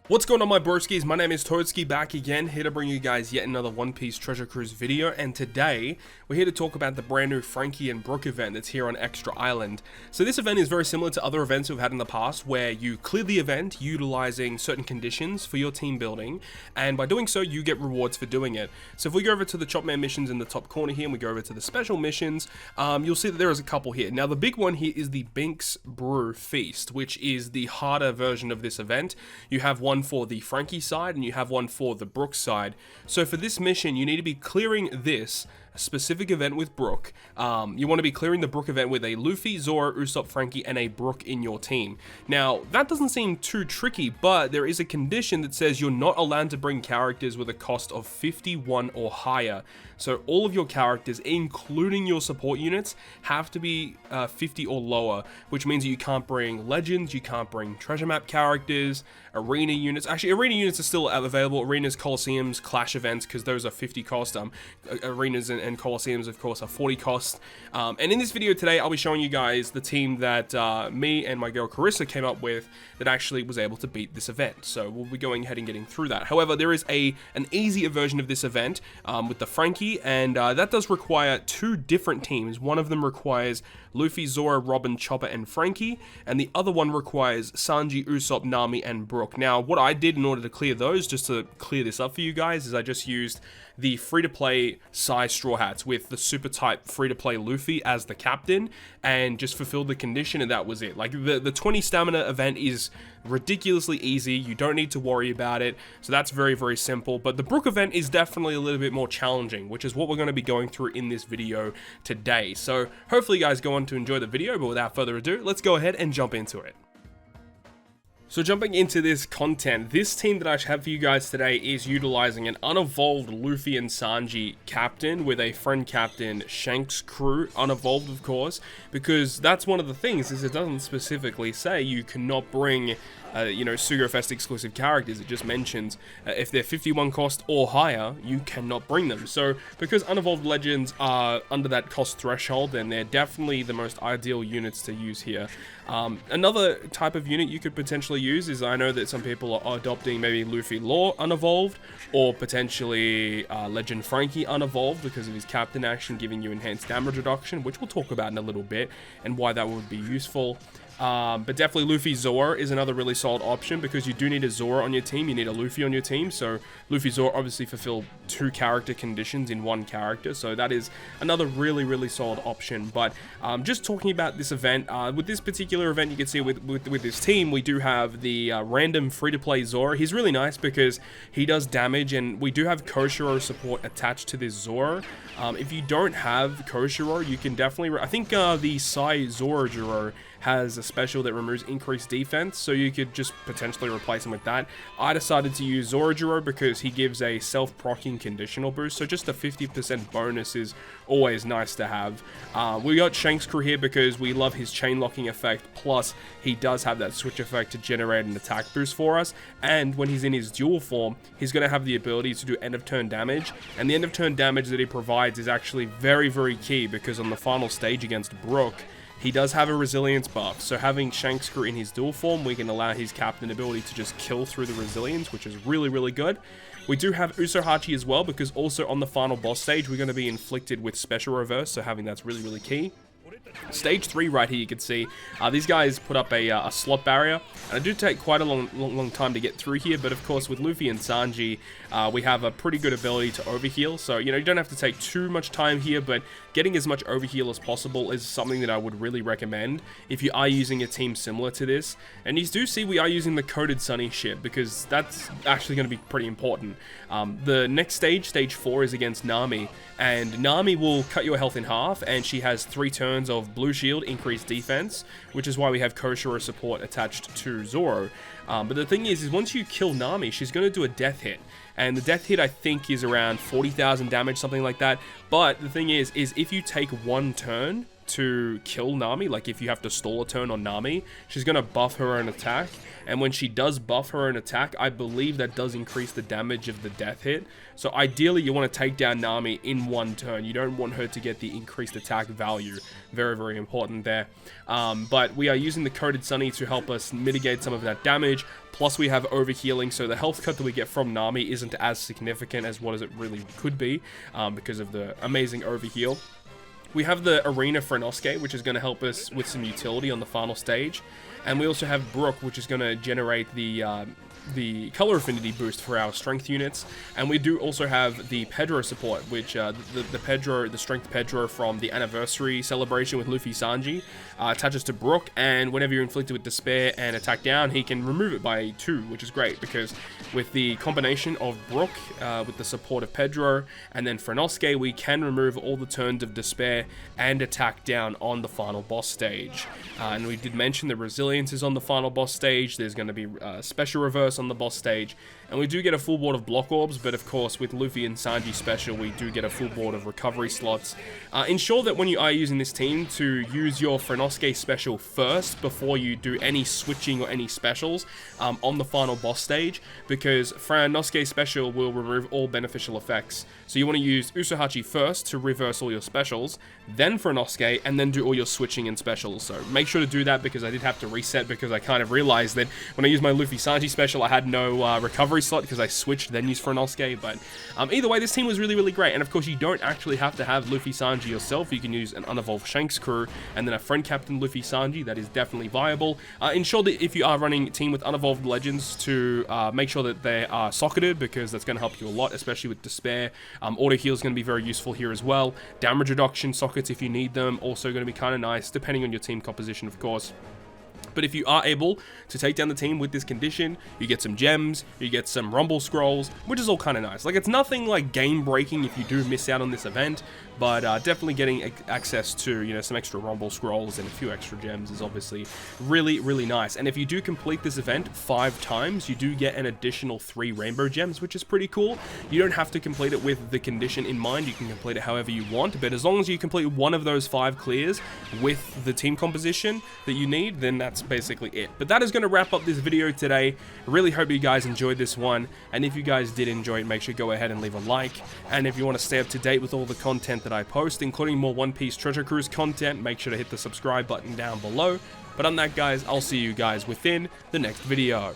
What's going on, my broskiis? My name is Toadskii, back again, here to bring you guys yet another One Piece Treasure Cruise video, and today we're here to talk about the brand new Frankie and Brook event that's here on Extra Island. So this event is very similar to other events we've had in the past, where you clear the event utilizing certain conditions for your team building, and by doing so you get rewards for doing it. So if we go over to the Chopman missions in the top corner here, and we go over to the special missions, you'll see that there is a couple here. Now the big one here is the Binks Brew Feast, which is the harder version of this event. You have one for the Frankie side and you have one for the Brook side. So for this mission, you need to be clearing this specific event with Brook. You want to be clearing the Brook event with a Luffy, Zoro, Usopp, Frankie, and a Brook in your team. Now, that doesn't seem too tricky, but there is a condition that says you're not allowed to bring characters with a cost of 51 or higher. So all of your characters, including your support units, have to be 50 or lower, which means you can't bring legends, you can't bring treasure map characters, arena units. Actually, arena units are still available. Arenas, Colosseums, Clash events, because those are 50 cost. Arenas and Colosseums, of course, are 40 cost. And in this video today, I'll be showing you guys the team that me and my girl Carissa came up with that actually was able to beat this event. So we'll be going ahead and getting through that. However, there is an easier version of this event with the Frankie, and that does require two different teams. One of them requires Luffy, Zoro, Robin, Chopper, and Frankie, and the other one requires Sanji, Usopp, Nami, and Brook. Now, what I did in order to clear those, just to clear this up for you guys, is I just used the free-to-play size Straw Hats with the super type free-to-play Luffy as the captain, and just fulfilled the condition, and that was it. Like, the 20 stamina event is ridiculously easy. You don't need to worry about it, so that's very, very simple. But the Brook event is definitely a little bit more challenging, which is what we're going to be going through in this video today. So hopefully you guys go on to enjoy the video, but without further ado, let's go ahead and jump into it. So jumping into this content, this team that I have for you guys today is utilizing an unevolved Luffy and Sanji captain with a friend captain Shanks crew, unevolved of course, because that's one of the things, is it doesn't specifically say you cannot bring Sugo Fest exclusive characters. It just mentions if they're 51 cost or higher, you cannot bring them. So because unevolved legends are under that cost threshold, then they're definitely the most ideal units to use here. Another type of unit you could potentially use is, I know that some people are adopting maybe Luffy Law unevolved, or potentially Legend Frankie unevolved because of his captain action giving you enhanced damage reduction, which we'll talk about in a little bit and why that would be useful. But definitely Luffy Zoro is another really solid option, because you do need a Zoro on your team, you need a Luffy on your team. So Luffy Zoro obviously fulfill two character conditions in one character, so that is another really, really solid option. But just talking about this event, with this particular event, you can see with this team, we do have the random free-to-play Zoro. He's really nice because he does damage, and we do have Koshiro support attached to this Zoro. If you don't have Koshiro, you can definitely, I think the Sai Zorojiro has a special that removes increased defense, so you could just potentially replace him with that. I decided to use Zorojiro because he gives a self-proccing conditional boost, so just a 50% bonus is always nice to have. We got Shanks crew here because we love his chain locking effect, plus he does have that switch effect to generate an attack boost for us, and when he's in his dual form, he's going to have the ability to do end of turn damage, and the end of turn damage that he provides is actually very, very key, because on the final stage against Brook, he does have a resilience buff, so having Shanks crew in his dual form, we can allow his captain ability to just kill through the resilience, which is really, really good. We do have Usohachi as well, because also on the final boss stage, we're going to be inflicted with special reverse, so having that's really, really key. Stage 3 right here, you can see these guys put up a slot barrier, and it do take quite a long time to get through here, but of course with Luffy and Sanji, we have a pretty good ability to overheal, so you don't have to take too much time here, but getting as much overheal as possible is something that I would really recommend if you are using a team similar to this. And you do see we are using the Coded Sunny ship, because that's actually going to be pretty important. The next stage, stage 4, is against Nami, and Nami will cut your health in half, and she has 3 turns of blue shield, increased defense, which is why we have Koshiro support attached to Zoro. But the thing is once you kill Nami, she's going to do a death hit, and the death hit I think is around 40,000 damage, something like that. But the thing is if you take one turn to kill Nami, like if you have to stall a turn on Nami, she's going to buff her own attack. And when she does buff her own attack, I believe that does increase the damage of the death hit. So ideally, you want to take down Nami in one turn. You don't want her to get the increased attack value. Very, very important there. But we are using the Coated Sunny to help us mitigate some of that damage. Plus, we have overhealing, so the health cut that we get from Nami isn't as significant as what it really could be because of the amazing overheal. We have the Arena Frenosuke, which is going to help us with some utility on the final stage. And we also have Brook, which is going to generate the color affinity boost for our strength units. And we do also have the Pedro support, which the strength Pedro from the anniversary celebration with Luffy Sanji attaches to Brook, and whenever you're inflicted with despair and attack down, he can remove it by 2, which is great, because with the combination of Brook with the support of Pedro and then Frenosuke, we can remove all the turns of despair and attack down on the final boss stage. And we did mention the resilience is on the final boss stage. There's going to be special reverse on the boss stage, and we do get a full board of block orbs, but of course with Luffy and Sanji special, we do get a full board of recovery slots. Ensure that when you are using this team to use your Frenosuke special first before you do any switching or any specials on the final boss stage, because Frenosuke special will remove all beneficial effects. So you want to use Usuhachi first to reverse all your specials, then Frenosuke, and then do all your switching and specials. So make sure to do that, because I did have to reset, because I kind of realized that when I used my Luffy Sanji special, I had no recovery slot because I switched then used Frenosuke. But either way, this team was really, really great. And of course, you don't actually have to have Luffy Sanji yourself. You can use an unevolved Shanks crew and then a friend captain Luffy Sanji. That is definitely viable. Ensure that if you are running a team with unevolved legends, to make sure that they are socketed, because that's going to help you a lot, especially with despair. Auto heal is going to be very useful here as well. Damage reduction sockets if you need them, also going to be kind of nice, depending on your team composition, of course. But if you are able to take down the team with this condition, you get some gems, you get some rumble scrolls, which is all kind of nice. Like, it's nothing like game breaking if you do miss out on this event, but definitely getting access to, you know, some extra rumble scrolls and a few extra gems is obviously really, really nice. And if you do complete this event 5 times, you do get an additional 3 rainbow gems, which is pretty cool. You don't have to complete it with the condition in mind. You can complete it however you want, but as long as you complete one of those 5 clears with the team composition that you need, then that's basically it. But that is going to wrap up this video today. I really hope you guys enjoyed this one, and if you guys did enjoy it, make sure to go ahead and leave a like. And if you want to stay up to date with all the content that I post, including more One Piece Treasure Cruise content, make sure to hit the subscribe button down below. But on that, guys, I'll see you guys within the next video.